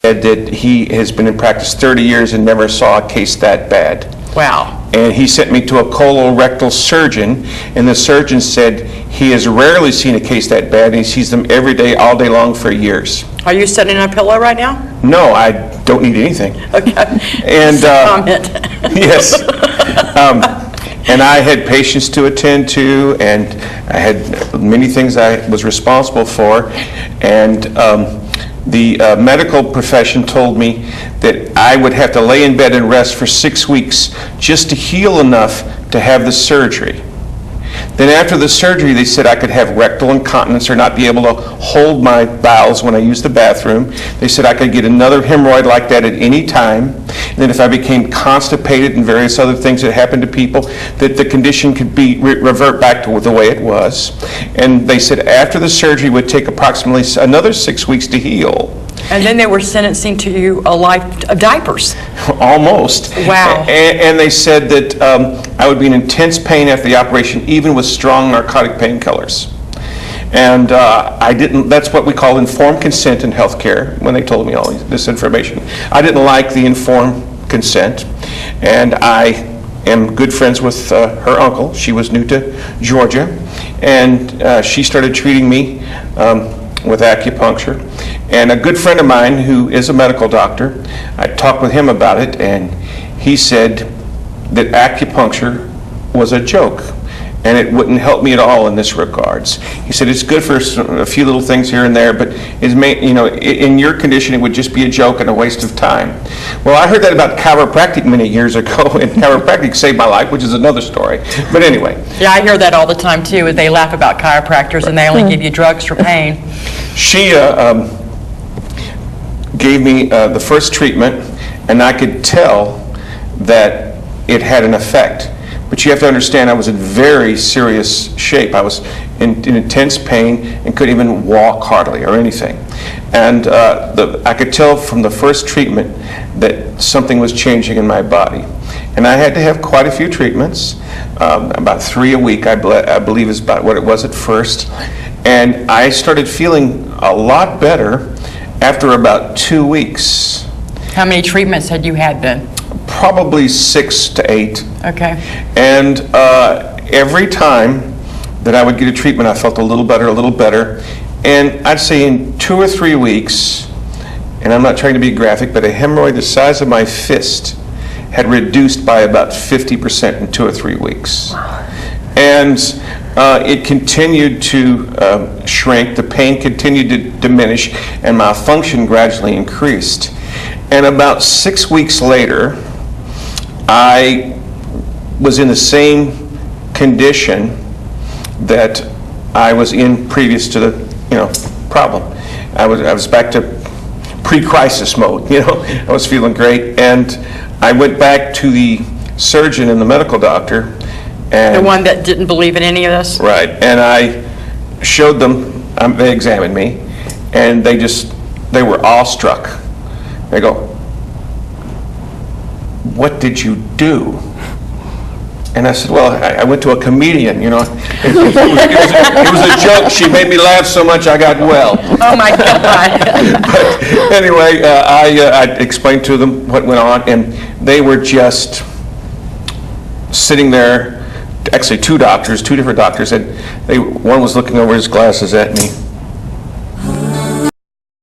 said that he has been in practice 30 years and never saw a case that bad. Wow. And he sent me to a colorectal surgeon, and the surgeon said he has rarely seen a case that bad, and he sees them every day, all day long for years. Are you sitting on a pillow right now? No, I don't need anything. Okay. And Comment. yes. And I had patients to attend to, and I had many things I was responsible for, and the medical profession told me that I would have to lay in bed and rest for 6 weeks just to heal enough to have the surgery. Then after the surgery, they said I could have rectal incontinence or not be able to hold my bowels when I used the bathroom. They said I could get another hemorrhoid like that at any time. And then if I became constipated and various other things that happened to people, that the condition could be revert back to the way it was. And they said after the surgery would take approximately another 6 weeks to heal. And then they were sentencing to you a life of diapers. Almost. Wow. And they said that I would be in intense pain after the operation, even with strong narcotic painkillers. And I didn't, that's what we call informed consent in healthcare, when they told me all this information. I didn't like the informed consent, and I am good friends with her uncle. She was new to Georgia, and she started treating me with acupuncture. And a good friend of mine who is a medical doctor, I talked with him about it, and he said that acupuncture was a joke and it wouldn't help me at all in this regards. He said it's good for a few little things here and there, but in your condition it would just be a joke and a waste of time. Well, I heard that about chiropractic many years ago, and chiropractic saved my life, which is another story. But anyway. Yeah, I hear that all the time too. They laugh about chiropractors and they only give you drugs for pain. She gave me the first treatment, and I could tell that it had an effect. But you have to understand, I was in very serious shape. I was in intense pain and couldn't even walk hardly or anything. And I could tell from the first treatment that something was changing in my body. And I had to have quite a few treatments, about 3 a week, I believe is about what it was at first. And I started feeling a lot better after about 2 weeks. How many treatments had you had then? Probably 6 to 8. Okay. And every time that I would get a treatment, I felt a little better. And I'd say in 2 or 3 weeks, and I'm not trying to be graphic, but a hemorrhoid the size of my fist had reduced by about 50% in 2 or 3 weeks. And it continued to shrink, the pain continued to diminish, and my function gradually increased. And about 6 weeks later, I was in the same condition that I was in previous to the problem. I was back to pre-crisis mode, I was feeling great, and I went back to the surgeon and the medical doctor. And the one that didn't believe in any of this? Right, and I showed them, they examined me, and they were awestruck. They go, "What did you do?" And I said, "Well, I went to a comedian, It was a joke. She made me laugh so much I got well." Oh my God. But anyway, I explained to them what went on, and they were just sitting there. Actually, two different doctors, and one was looking over his glasses at me,